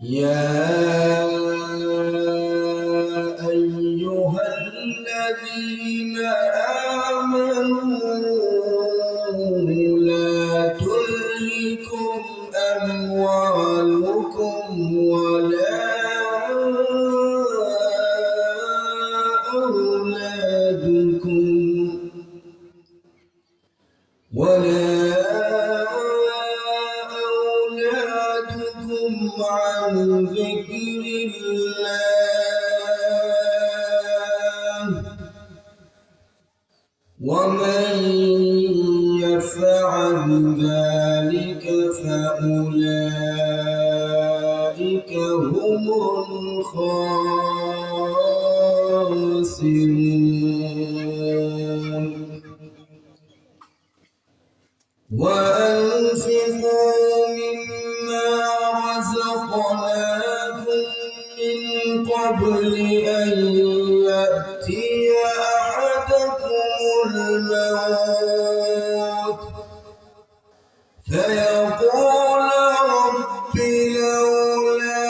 يا أيها الذين آمنوا لا تلهكم أموالكم ولا أولادكم عن ذكر الله ومن يفعل ذلك فأولئك هم الخاسرون وأنفقوا مما رزقناكم من قبل أن يأتي أحدكم الموت فيقول رب لولا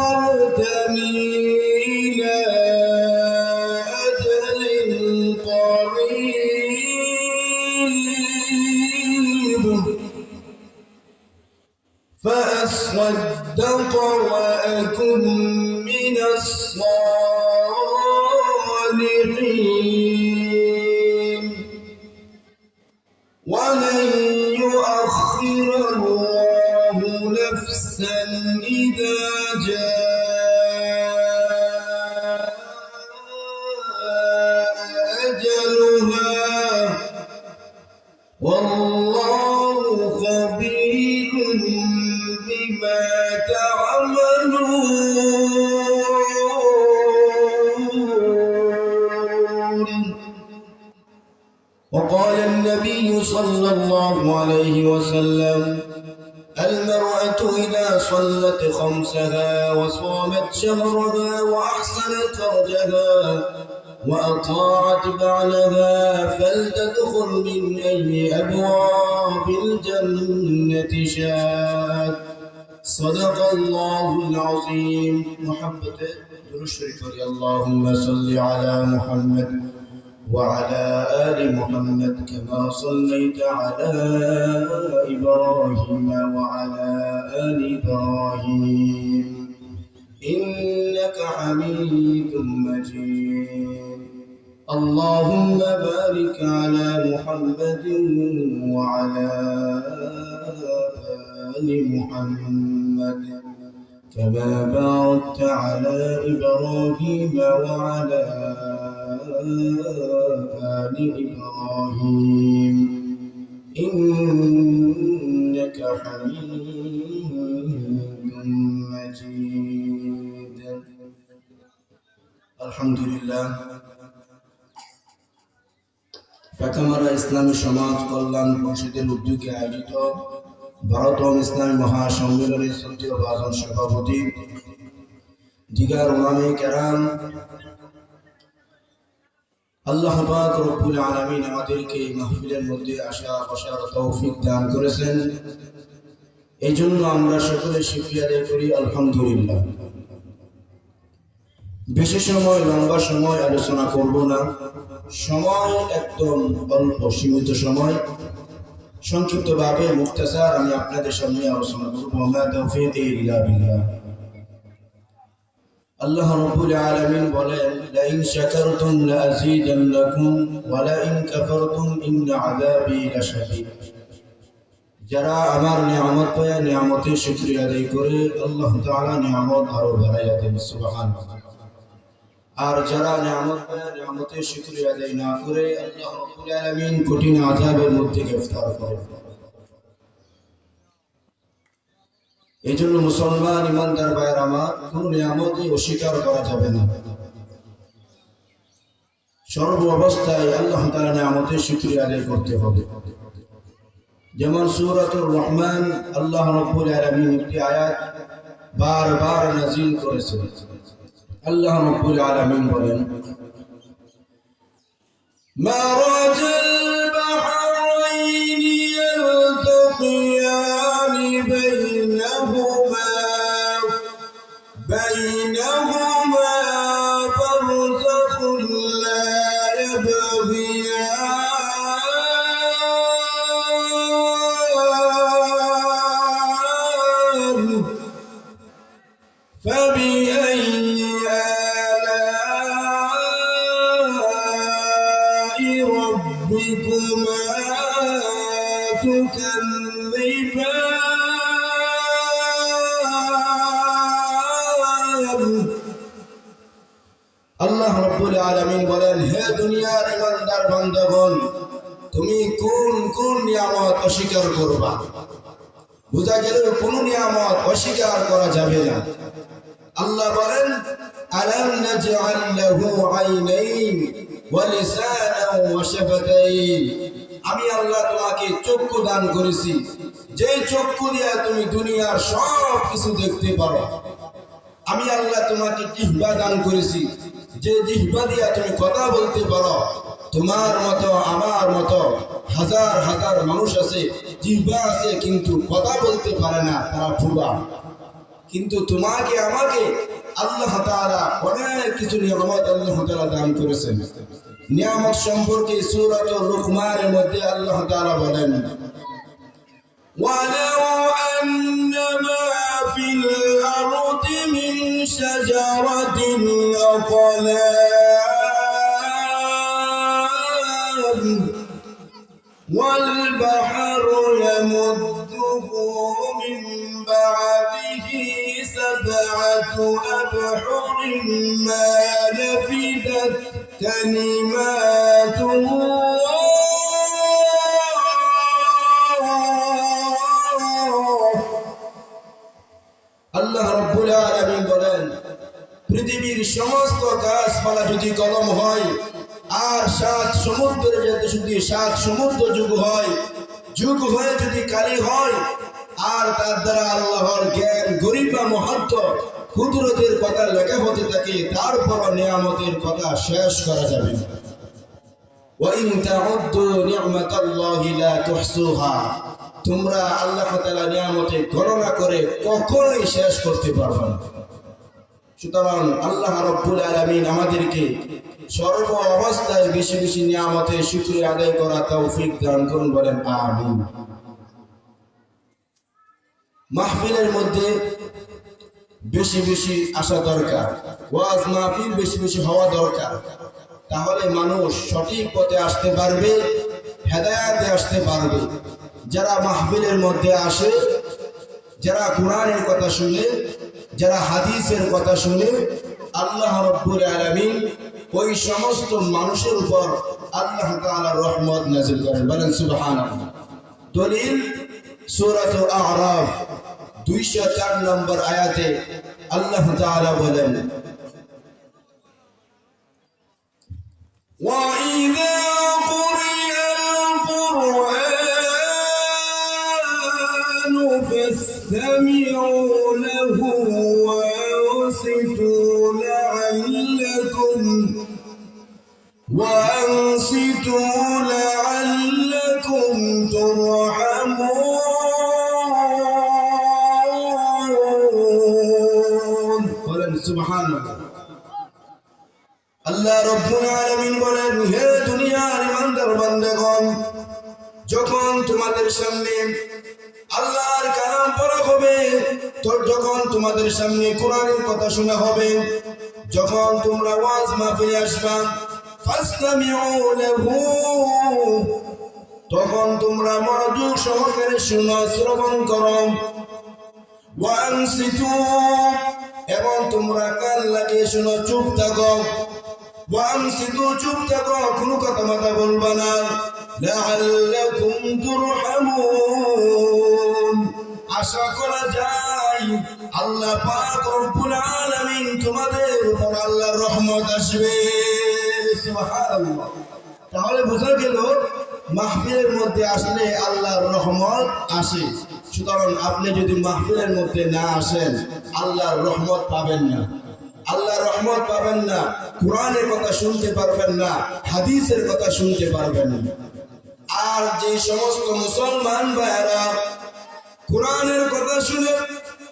أخرتني إلى أجل قريب فأصدق وأكن من الصالحين ولن يؤخر الله نفسا إذا جاء أجلها والله خبير بما تعملون. وقال النبي صلى الله عليه وسلم المرأة إذا صلت خمسها وصامت شهرها وأحسنت فرجها وأطاعت بعلها فلتدخل من أي أبواب الجنة شاءت. صدق الله العظيم. محبته درشرك اللهم صل على محمد وعلى آل محمد كما صليت على إبراهيم وعلى آل إبراهيم إنك حميد مجيد. اللهم بارك على محمد وعلى آل محمد كما باركت على إبراهيم وعلى آل إبراهيم إنك حميد مجيد. الحمد لله. ফাতেমারা ইসলামী সমাজ কল্যাণ পরিষদের উদ্যোগে আয়োজিত ভারতম ইসলামী মহাসম্মেলনের শ্রদ্ধেয় ভাষণ সভাপতি দিগার উলামায়ে কেরাম, আল্লাহ পাক রব্বুল আলামিন আমাদেরকে এই মাহফিলের মধ্যে আসা বসার তৌফিক দান করেছেন। এই জন্য আমরা সকলে শুকরিয়া আদায় করি আলহামদুলিল্লাহ। বেশি সময় লম্বা সময় আলোচনা করব না, সময় একদম অল্প সীমিত সময়, সংক্ষিপ্তভাবে মুখতাসার আমি আপনাদের সামনে আলোচনা করব। মা তাওফীকি ইল্লা বিল্লাহ। আল্লাহ রাব্বুল আলামিন বলেন লা ইন শাকারতুম লা আযীদান্নাকুম ওয়া লা ইন কাফারতুম ইন্না আযাবী লাশাদীদ। যারা আমার নিয়ামত পায় নিয়ামতের শুকরিয়া আদায় করে আল্লাহ তাআলা নিয়ামত আরো বাড়াইয়া দেন সুবহানাল্লাহ। আর যারা নিয়ামত পায় নিয়ামতের শুকরিয়া আদায় না করে আল্লাহ রাব্বুল আলামিন কঠিন আযাবের মধ্যে গ্রেফতার করেন। এই জন্য মুসলমান ইমানদার ভাইয়ের আমার, কোন নিয়ামতই অস্বীকার করা যাবে না। সর্ব অবস্থায় আল্লাহ তাআলার নিয়ামতের শুকরিয়া আদায় করতে হবে। যেমন সূরাতুর রহমান আল্লাহ রাব্বুল আলামিন একটি আয়াত বারবার নাযিল করেছেন। আল্লাহ রাব্বুল আলামিন বলেন মারাজাল বাহর ربكما تكذبان আল্লাহ রাব্বুল আলামিন বলেন, হে দুনিয়ার ইমানদার বান্দাগণ, তুমি কোন কোন নিয়ামত অস্বীকার করবা? বুঝা গেল কোন নিয়ামত অস্বীকার করা যাবে না। আল্লাহ বলেন, আলাম নাজআল লাহু আইনাইন ওয়া লিসানান ওয়া শাফাতাইন, আমি আল্লাহ তোমাকে চক্ষু দান করেছি, যে চক্ষু দিয়ে তুমি দুনিয়ার সব কিছু দেখতে পারো। আমি আল্লাহ তোমাকে জিহ্বা দান করেছি, যে জিহ্বা দিয়ে তুমি কথা বলতে পারো। তোমার মতো আমার মতো হাজার হাজার মানুষ আছে, জিহ্বা আছে কিন্তু কথা বলতে পারে না, তারা ফুবা। কিন্তু তোমাকে আমাকে আল্লাহ তাআলা অনেক কিছু নিয়ামত আল্লাহ তাআলা দান করেছেন। নিয়ামত সম্পর্কে সূরাতুর লুকমানের মধ্যে আল্লাহ তাআলা বলেন, ওয়ালাউ আন্নামা ফিল আরদি মিন শাজারাতিন আকলাম ওয়াল বাহরু ইয়ামুদ্দুহু মিন বা'দিহি সাব'আতু আবহুরিন মা নাফিদাত কালিমাতুল্লাহ। আল্লাহ রাব্বুল আলামিন বলেন, পৃথিবীর সমস্ত গাছপালা যদি কলম হয়, আর 7 সমুদ্রের যদি 7 সমুদ্র যুগ হয়, যুগ হয়ে যদি কালি হয়, আর তার দ্বারা আল্লাহর জ্ঞান, গরিমা, মহত্ব, কুদরতের কথা লেখা হতে থাকে, তারপর নিয়ামতের কথা শেষ করা যাবে না। ওয়া ইন তাউদ্দু নি'মাতাল্লাহি লা তুহসুহা, তোমরা আল্লাহ তাআলা নিয়ামতের গণনা করে কখনোই শেষ করতে পারবে না। সুতরাং আল্লাহ রাব্বুল আলামিন আমাদেরকে সর্ব অবস্থায় বেশি বেশি নিয়ামতের শুকরিয়া আদায় করা তৌফিক দান করুন, বলেন আমিন। মাহফিলের মধ্যে বেশি বেশি আসা দরকার, ওয়াজ মাহফিল বেশি বেশি হওয়া দরকার। তাহলে মানুষ সঠিক পথে আসতে পারবে, হেদায়েতে আসতে পারবে। যারা মাহফিলের মধ্যে আসে, যারা কোরআনের কথা শুনে, যারা হাদিসের কথা শুনে, আল্লাহ রাব্বুল আলামিন ওই সমস্ত মানুষের উপর আল্লাহ তাআলার রহমত নাযিল করেন, বলেন সুবহানাল্লাহ। দলিল সূরাতুল আ'রাফ 204 নম্বর আয়াতে আল্লাহ তাআলা বলেন, وَإِذَا قُرِئَ الْقُرْآنُ فَاسْتَمِعُوا لَهُ وَأَنصِتُوا لَعَلَّكُمْ تُرْحَمُونَ, বলেন সুবহানাল্লাহ। আল্লাহ রাব্বুল আলামিন বলেন, হে দুনিয়ার ইমানদার বান্দাগণ, যখন তোমাদের সামনে আল্লাহর কালাম পড়া হবে, তো যখন তোমাদের সামনে কোরআনের কথা শোনা হবে, যখন তোমরা ওয়াজ মাহফিলে আসবা, ফাসতামিউ লাহু, তখন তোমরা মনোযোগ সহকারে শুনো, শ্রবণ করো। ওয়া আনসিতু, এবং তোমরা কান লাগিয়ে শুনো, চুপ থাকো। ওয়া আনসিতু, চুপ থাকো, কোনো কথা মাথা বলবা না। লাআল্লাকুম তুরহামুন, আশা করা যায় আল্লাহ পাক রব্বুল আলামিন তোমাদের উপর আল্লাহর রহমত আসবে। সুবহানাল্লাহ। তাহলে বোঝা গেল মাহফিলের মধ্যে আসলে আল্লাহর রহমত আসে। সুতরাং আপনি যদি মাহফিলের মধ্যে না আসেন, আল্লাহর রহমত পাবেন না, আল্লাহর রহমত পাবেন না, কোরআনের কথা শুনতে পারবেন না, হাদিসের কথা শুনতে পারবেন না। আর যে সমস্ত মুসলমান ভাইরা কোরআনের কথা শুনে,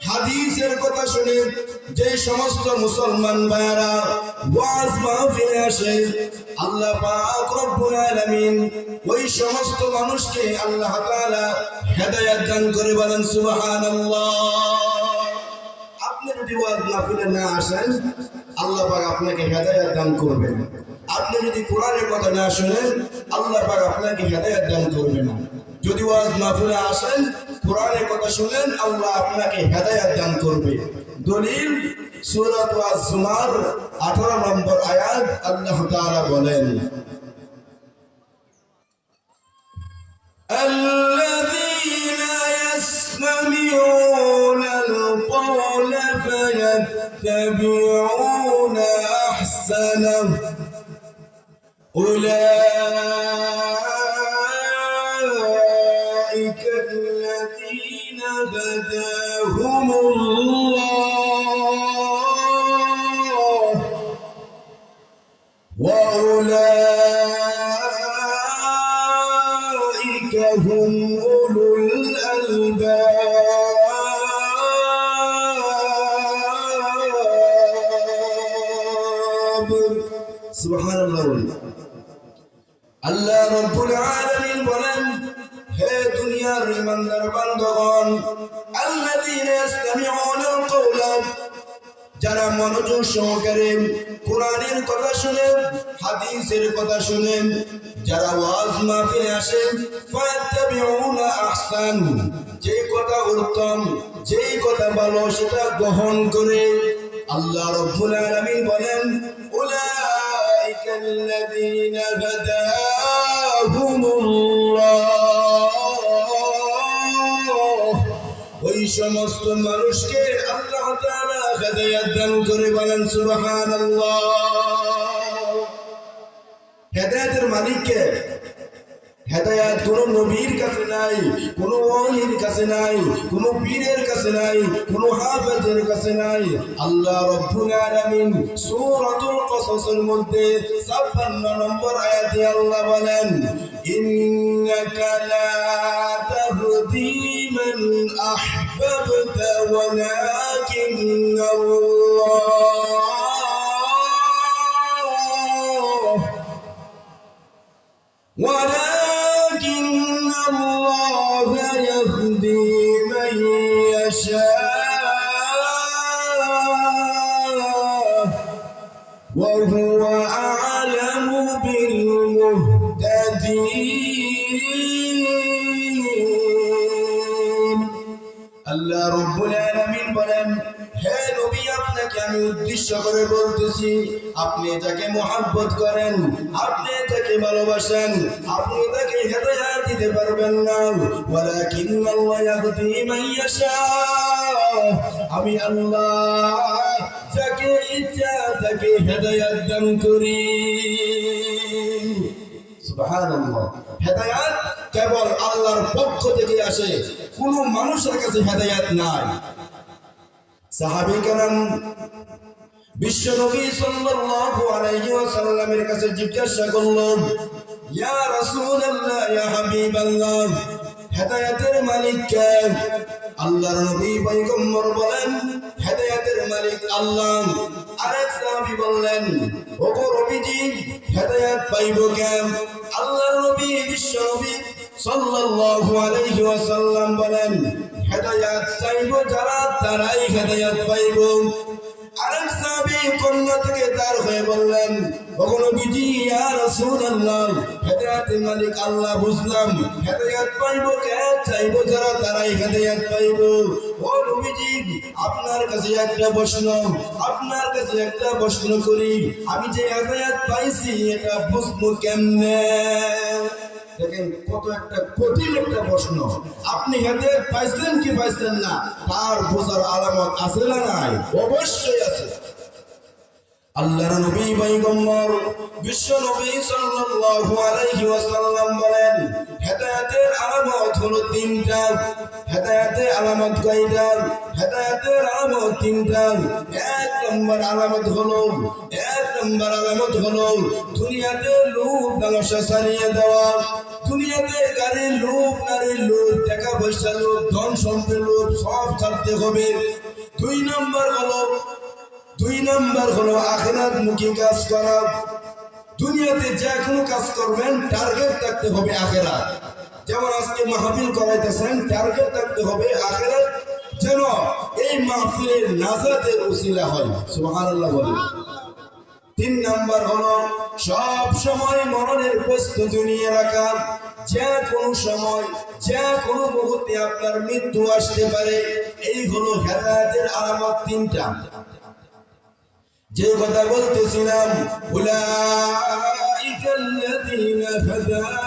হাদিসের কথা শুনে, যে সমস্ত মুসলমান ভাইরা ওয়াজ মাহফিলে আসে, আল্লাহ পাক রব্বুল আলামিন ওই সমস্ত মানুষকে আল্লাহ তাআলা হেদায়েত দান করে, বলেন সুবহানাল্লাহ। আপনি যদি ওয়াজ মাহফিলে না আসেন, আল্লাহ পাক আপনাকে হেদায়েত দান করবেন। আপনি যদি কোরআনের কথা না শুনেন আল্লাহ পাক আপনাকে হেদায়েত দান করবে না। যদি ওয়াজ মাহফিলে আসেন কোরআনের কথা শুনেন আল্লাহ আপনাকে হেদায়েত দান করবে। দলিল সূরা আজ-জুমার 18 নম্বর আয়াত আল্লাহ তাআলা বলেন الذين يستمعون القول فيتبعون أحسنه أولئك الذين هداهم الله وأولئك هم أولو الألباب سبحان الله আল্লাহ রাব্বুল আলামিন বলেন হে দুনিয়ার ইমানদার বান্দাগণ আল্লাযীনা ইসতামিউনা আল-কাওলা যারা মনোযোগ সহকারে কোরআনের কথা শুনেন হাদিসের কথা শুনেন যারা ওয়াজ মাহফিলে আসেন ফায়াত্তাবিউনা আহসান যেই কথা উত্তম যেই কথা ভালো সেটা গ্রহণ করে আল্লাহ রাব্বুল আলামিন বলেন উলাইকা আল্লাযীনা হাদাহুমুল্লাহ ওই সমস্ত মানুষকে আল্লাহ তাআলা হেদায়েত দান করে বলেন সুবহানাল্লাহ। হেদায়েতের মালিক কে? হেদায়েত কোন নবীর কাছে নাই, কোন ওলির কাছে নাই, কোন পীরের কাছে নাই, কোন হাফেজের কাছে নাই। আল্লাহ রাব্বুল আলামিন সূরাতুল কসসের মধ্যে 56 নম্বর আয়াতে আল্লাহ বলেন ইন্নাকা লা তাহদি মান আহবাবতা ولكن الله يهدي من يشاء وهو أعلم بالمهتدين আল্লাহ রাব্বুল আলামিন বলেন হে নবী আপনাকে আমি উদ্দেশ্য করে বলতেছি আপনি যাকে মহব্বত করেন আপনি যাকে ভালোবাসেন আপনি তাকে হেদায়েত দিতে পারবেন না ওয়ালাকিন আল্লাহ ইয়াহদি মান ইয়াশা আমি আল্লাহ যাকে ইচ্ছা তাকে হেদায়েত দান করি সুবহানাল্লাহ। হেদায়েত কেবল আল্লাহর পক্ষ থেকে আসে, কোন মানুষের কাছে হেদায়েত নাই। সাহাবী কেরাম বিশ্ব নবী সাল্লাল্লাহু আলাইহি ওয়াসাল্লামের কাছে জিজ্ঞাসা করলেন ইয়া রাসূলুল্লাহ ইয়া হাবিবাল্লাহ হেদায়েতের মালিক কে? আল্লাহর নবী পয়গম্বর বলেন হেদায়েতের মালিক আল্লাহ। আরেক সাহাবী বললেন ওগো নবীজি হেদায়েত পাইব কে? আল্লাহর নবী বিশ্ব নবী সাল্লাল্লাহু আলাইহি ওয়াসাল্লাম বলেন হেদায়েত চাইব যারা তারাই হেদায়েত পাইব। আরেক সাহাবী কন্যা থেকে তার হয়ে বললেন ওগো নবীজি ইয়া রাসূলুল্লাহ হেদায়েতের মালিক আল্লাহ বুঝলাম হেদায়েত পাইব কে? চাইব যারা তারাই হেদায়েত পাইব। ও নবীজি আপনার কাছে একটা প্রশ্ন করি আমি যে হেদায়েত পাইছি এটা বুঝবো কেমনে? দেখেন কত একটা কঠিন একটা প্রশ্ন। আপনি হেদায়েত পাইছেন কি পাইছেন না তার বোঝার আলামত আছে না নাই? অবশ্যই আছে। আল্লাহর নবী পয়গম্বর বিশ্ব নবী সাল্লাল্লাহু আলাইহি ওয়াসাল্লাম বলেন হেদায়েতের আলামত হলো তিনটা। হেদায়েতের আলামত কয়টা? হেদায়েতের আলামত তিনটা। এক নম্বর আলামত হলো দুনিয়াতে লোভ লালসা ছাড়িয়ে দেওয়া। দুনিয়াতে গাড়ির লোভ, নারীর লোভ, টাকা পয়সার লোভ, ধন সম্পদের লোভ সব ছাড়তে হবে। দুই নম্বর হলো আখিরাত মুখী কাজ করা। দুনিয়াতে যে কোনো কাজ করবেন টার্গেট থাকতে হবে আখিরাত। যেমন আজকে মাহফিল করাইতেছেন টার্গেট থাকতে হবে আখিরাত, যেন এই মাহফিলের নাজাতের উসিলা হয়। সুবহানাল্লাহ বলেন। তিন নাম্বার হলো সব সময় মরণের প্রস্তুতি নিয়ে রাখা। যে কোনো সময় যে কোনো মুহূর্তে আপনার মৃত্যু আসতে পারে। এই হলো হেদায়েতের আলামত তিনটা। যে কথা বলতেছিলাম, উলাইকাল্লাযীনা হাদাহুমুল্লাহ,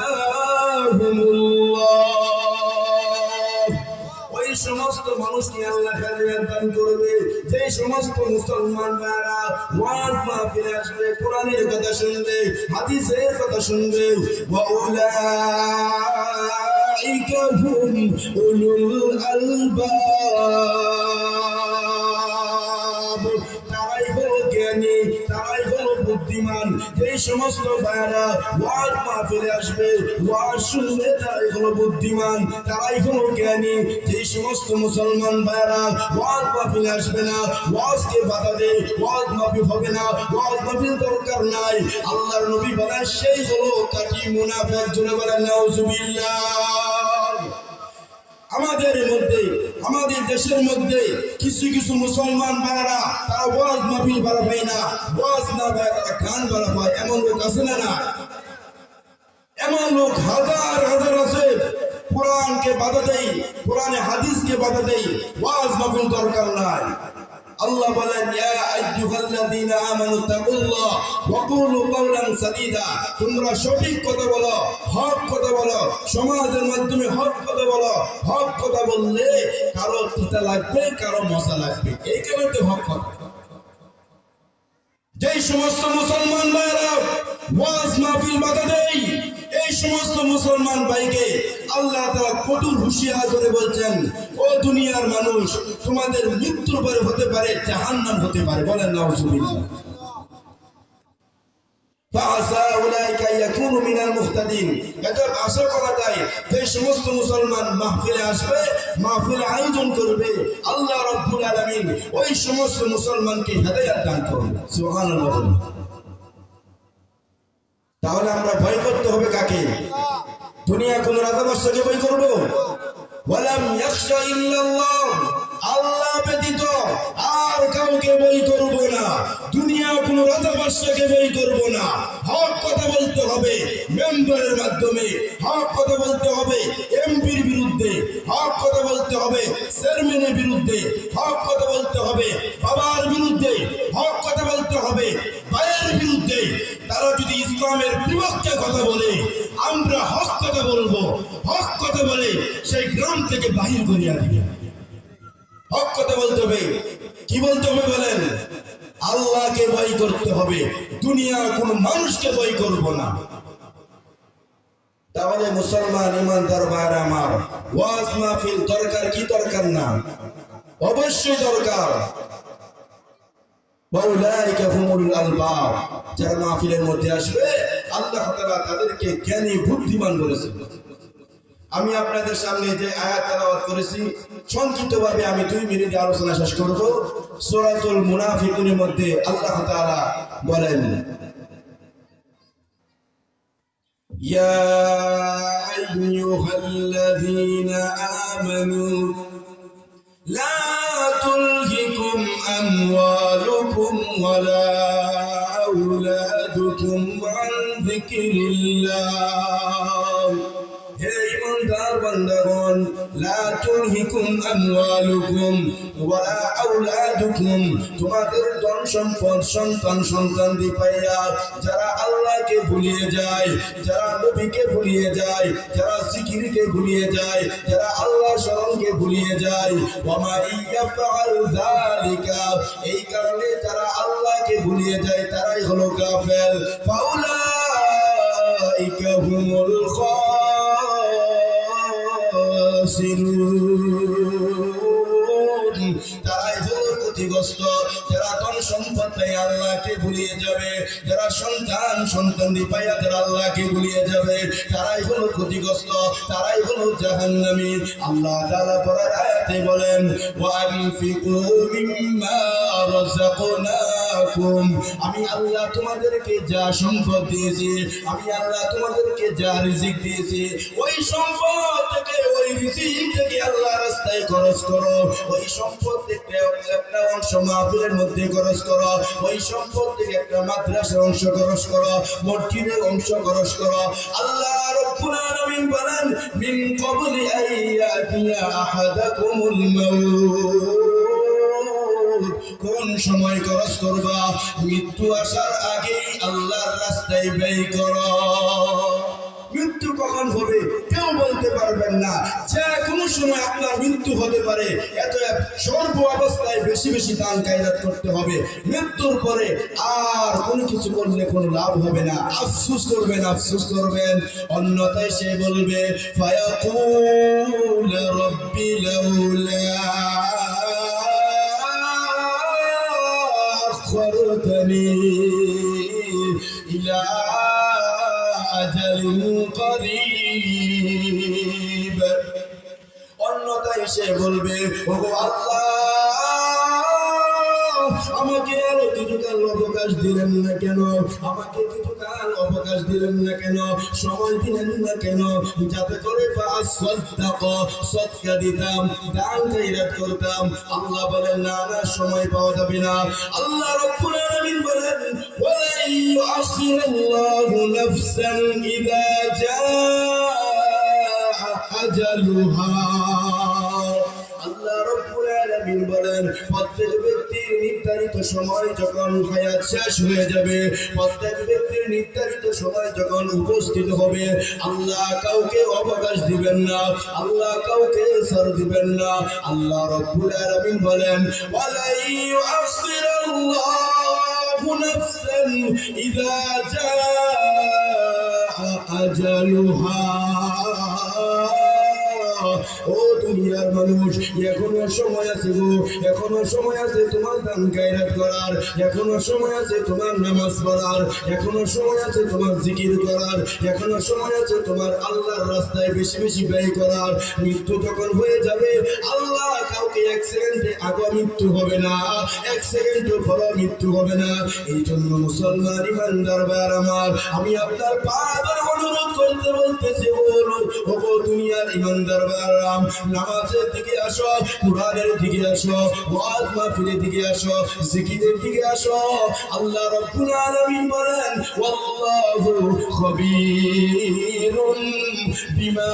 ওই সমস্ত মানুষকে আল্লাহ হেদায়েত দান করবে যে সমস্ত মুসলমান ভাইরা ওয়াজ মাহফিলে আসবে, কোরআনের কথা শুনবে, হাদিসের কথা শুনবে। ওয়া উলাইকা হুম উলুল আলবাব, তারাই হলো জ্ঞানী, তারাই হলো বুদ্ধিমান। যে সমস্ত ভাইরা ওয়াজ মাহফিলে আসবে, ওয়াজ শুনবে, তারাই হলো বুদ্ধিমান, তারাই হলো জ্ঞানী। যে সমস্ত মুসলমান ভাইরা ওয়াজ মাহফিলে আসবে না, ওয়াজকে বাধা দেয়, ওয়াজ মাহফিল হবে না, ওয়াজ মাহফিল দরকার নাই, আল্লাহর নবী বলেন সেই হলো কাটি মুনাফিক। জোরে বলেন নাউজুবিল্লাহ। আমাদের মধ্যে, আমাদের দেশের মধ্যে কিছু কিছু মুসলমান ভাইরা তারা ওয়াজ মাহফিল ভালো পায় না, ওয়াজ না পায় তারা গান ভালো পায়। এমন লোক আছে না? না, এমন লোক হাজার হাজার আছে। কোরআনকে বাধা দেয়, কোরআনে হাদিসকে বাধা দেয়, ওয়াজ মাহফিল দরকার নাই। আল্লাহ বলেন, ইয়া আইয়ুহাল্লাযীনা আমানু তাকুল্লাহ ওয়া কুলু কাওলান সাদীদা, তোমরা সঠিক কথা বলো, হক কথা বলো, সমাজের মাধ্যমে হক কথা বলো। হক কথা বললে কারো তিতা লাগবে, কারো মজা লাগবে, এই কারণে তো হক কথা। যে সমস্ত মুসলমান ভাইরা ওয়াজ মাহফিল বাধা দেয়, এই সমস্ত মুসলমান ভাইকে আল্লাহ তাআলা কঠোর হুঁশিয়ার করে বলছেন, ও দুনিয়ার মানুষ, তোমাদের মৃত্যুর পরে হতে পারে জাহান্নাম হতে পারে। বলেন নাউজুবিল্লাহ। ফাআসা উলাইকা ইয়াকুনু মিনাল মুহতাদিন, এটা আশা করা যায় যে সমস্ত মুসলমান মাহফিলে আসবে, মাহফিল আয়োজন করবে, আল্লাহ রাব্বুল আলামিন ওই সমস্ত মুসলমানকে হেদায়েত দান করবে। সুবহানাল্লাহ। তাহলে আমরা ভয় করতে হবে কাকে? দুনিয়া কোন রাজাবাদশাকে ভয় করব? ওয়ালাম ইয়াখশা ইল্লাল্লাহ, আল্লাহ ব্যতীত আর কাউকে ভয় করব না। দুনিয়া কোন রাজাবাদশাকে ভয় করব না। হক কথা বলতে হবে মেম্বারের মাধ্যমে, হক কথা বলতে হবে এমপির বিরুদ্ধে, হক কথা বলতে হবে চেয়ারম্যানের বিরুদ্ধে, হক কথা বলতে হবে বাবার বিরুদ্ধে, হক কথা বলতে হবে ভাইয়ের বিরুদ্ধে। তারা যদি ইসলামের বিপক্ষে কথা বলে, আমরা হক কথা বলবো, হক কথা বলে সেই গ্রাম থেকে বাহির করিয়া দিবে। হক কথা বলতে হবে। কি বলতে হবে বলেন? আল্লাহকে ভয় করতে হবে, দুনিয়ার কোন মানুষকে ভয় করব না। তাহলে মুসলমান ইমানদার ভাইরা আমার, ওয়াজ মাহফিল দরকার কি দরকার না? অবশ্যই দরকার। ওয়াউলাইকা হুমুল আলবাব, যারা মাহফিলের মধ্যে আসবে আল্লাহ তাআলা তাদেরকে জ্ঞানী বুদ্ধিমান বলেছেন। আমি আপনাদের সামনে যে আয়াত তেলাওয়াত করেছি সংক্ষিপ্তভাবে আমি 2 মিনিটে আলোচনা শেষ করব। সূরাতুল মুনাফিকুনের মধ্যে আল্লাহ তাআলা বলেন, ইয়া আইয়ুহাল্লাযীনা আমানু লা তুলহিকুম আমওয়ালুকুম ওয়ালা আওলাদুকুম আন যিকরিল্লাহ। হে ইমানদার বান্দাগণ, লা তুলহিকুম আমওয়ালুকুম ওয়ালা আওলাদুকুম, তোমাদের ধন সম্পদ সন্তান সন্তানদি পাইয়া যারা আল্লাহকে ভুলিয়ে যায়, যারা নবীকে ভুলিয়ে যায়, যারা জিকিরকে ভুলিয়ে যায়, যারা আল্লাহ স্মরণকে ভুলিয়ে যায়, ওয়া মা ইয়াফআল যালিকা, এই কারণে যারা আল্লাহকে ভুলিয়ে যায় তারাই হলো কাফের। ফাউলাইকা হুমুল তারাই হলো ক্ষতিগ্রস্ত, যারা ধন সম্পদ পাই আল্লাহকে ভুলিয়ে যাবে, যারা সন্তান সন্তানদি পাইয়া যারা আল্লাহকে ভুলিয়ে যাবে, তারাই হলো ক্ষতিগ্রস্ত, তারাই হলো জাহান্নামী। আল্লাহ তাআলা পরের আয়াতে বলেন, ওয়া আনফিকু মিম্মা রাযাকনাকুম আতাকুম, আমি আল্লাহ তোমাদেরকে যা সম্পদ দিয়েছি, আমি আল্লাহ তোমাদেরকে যা রিজিক দিয়েছি, ওই সম্পদ থেকে ওই রিজিক থেকে আল্লাহ রাস্তায় খরচ করো। ওই সম্পদ থেকে একটা অংশ মাহফিলের মধ্যে খরচ করো, ওই সম্পদ থেকে একটা মাদ্রাসার অংশ খরচ করো, মসজিদের অংশ খরচ করো। আল্লাহ রাব্বুল আলামিন বলেন, মিন ক্বাবলি আইয়াতিয়া আহাদাকুমুল মাউত, কোন সময় খরচ করবা? মৃত্যু আসার আগেই আল্লাহর রাস্তায় ব্যয় করো। মৃত্যু কখন হবে কেউ বলতে পারবেন না, যে কোনো সময় আপনার মৃত্যু হতে পারে। এত সর্ব অবস্থায় বেশি বেশি দান কায়রাত করতে হবে। মৃত্যুর পরে আর কোনো কিছু করলে কোনো লাভ হবে না, আফসোস করবেন, আফসোস করবেন। অন্যথায় সে বলবে, ফায়াকুল রব্বি লাউলা আখরতনি ইলা আজালিন করিব। অন্যথায় সে বলবে, ওগো আল্লাহ, আমাকে আরো কিছুকাল অবকাশ দিলেন না কেন? আমাকে কিছুকাল অবকাশ দিলেন না কেন? সময় দিলেন না কেন? যাতে করে সদকা দিতাম, দান খায়রাত করতাম। আল্লাহ বলেন, না না, সময় পাওয়া যাবে না। আল্লাহ রাব্বুল আলামিন বলেন, ওয়ালা ইউআখিরুল্লাহু নাফসান ইযা জাআ আজালুহা। আল্লাহ রাব্বুল আলামিন বলেন, প্রত্যেক ব্যক্তির নির্ধারিত সময় যখন হায়াত শেষ হয়ে যাবে, প্রত্যেক ব্যক্তির নির্ধারিত সময় যখন উপস্থিত হবে, আল্লাহ কাউকে অবকাশ দিবেন না, আল্লাহ কাউকে ছাড় দিবেন না। আল্লাহ রাব্বুল আলামিন বলেন, ওয়ালা ইউআখিরুল্লাহু নাফসান ইযা জাআ আজালুহা। ও দুনিয়ার মানুষ, এখনো সময় আছে গো, এখনো সময় আছে তোমার দান কায়রাত করার, এখনো সময় আছে তোমার নামাজ পড়ার, এখনো সময় আছে তোমার জিকির করার, এখনো সময় আছে তোমার আল্লাহর রাস্তায় বেশি বেশি ব্যয় করার। মৃত্যু যখন হয়ে যাবে, আল্লাহ কাউকে এক সেকেন্ডে আগে মৃত্যু হবে না, এক সেকেন্ডের পরে মৃত্যু হবে না। এই জন্য মুসলমান ইমানদার ভাইরা আমার, আমি আপনার পা ধরে অনুরোধ করতে বলতেছি, ও দুনিয়ার ইমানদার ভাইরা, নামাজের দিকে আসো, কুরআনের দিকে আসো, ওয়াজ মাহফিলের দিকে আসো, জিকিরের দিকে আসো। আল্লাহ রাব্বুল আলামিন বলেন, ওয়াল্লাহু খবীরুন বিমা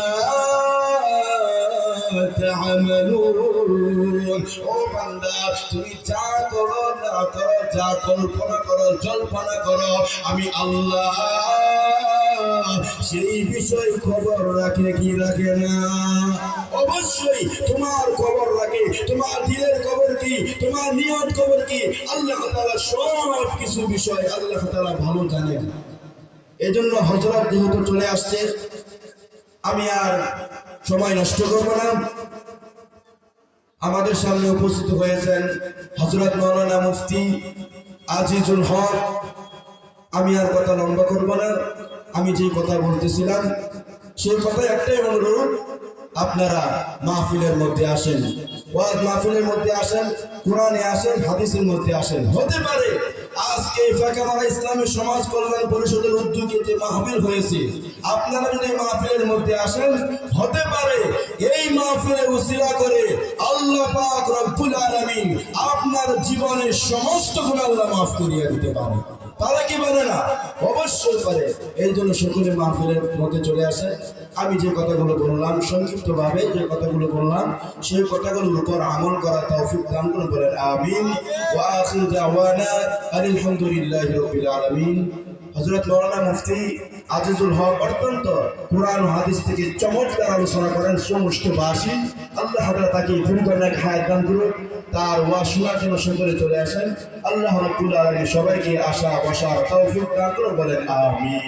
তা'মালুন। ও বান্দা, তুমি যা করো না করো, যা কল্পনা করো জল্পনা করো, আমি আল্লাহ সেই বিষয় খবর রাখে কি রাখে না? অবশ্যই তোমার খবর রাখে। তোমার দিলের খবর কি, তোমার নিয়ত খবর কি, আল্লাহ তাআলা সব কিছু বিষয় আল্লাহ তাআলা ভালো জানেন। এজন্য হযরত যেহেতু চলে আসছে, আমি আর সময় নষ্ট করব না। আমাদের সামনে উপস্থিত হয়েছেন হযরত মাওলানা মুফতি আজিজুল হক। আমি আর কথা লম্বা করব না। আমি যে কথা বলতেছিলাম সেই কথা একটাই অনুরোধ, আপনারা মাহফিলের মধ্যে আসেন, ওয়াজ মাহফিলের মধ্যে আসেন, কোরআনে আসেন, হাদিসের মধ্যে আসেন। হতে পারে আজকে ফাঁকামারা ইসলামী সমাজ কল্যাণ পরিষদের উদ্যোগে যে মাহফিল হয়েছে, আপনারা যদি মাহফিলের মধ্যে আসেন, হতে পারে এই মাহফিলে উসিলা করে আল্লাহ পাক রব্বুল আলামিন আপনার জীবনের সমস্ত গুনাহ আল্লাহ মাফ করিয়ে দিতে পারে। পারে কি পারে না? অবশ্যই পারে। এই জন্য সকলে মাহফিলের মধ্যে চলে আসে। আমি যে কথাগুলো বললাম, সংক্ষিপ্তভাবে যে কথাগুলো বললাম, সেই কথাগুলোর উপর আমল করার তৌফিক দান করুন, বলেন আমিন। ওয়া আখিরু দাওয়ানা আলহামদুলিল্লাহি রাব্বিল আলামিন। হযরত মাওলানা মুফতি আজিজুল হক অত্যন্ত কোরআন ও হাদিস থেকে চমৎকার আলোচনা করেন, সমষ্টিবাসী। আল্লাহ তাআলা তাকে দীর্ঘায়ু হায়াত দান করুন। তার ওয়াজ শোনার জন্য সকলে চলে আসেন। আল্লাহ রাব্বুল আলামিন সবাইকে আশা বসার তৌফিক দান করুন, বলেন আমিন।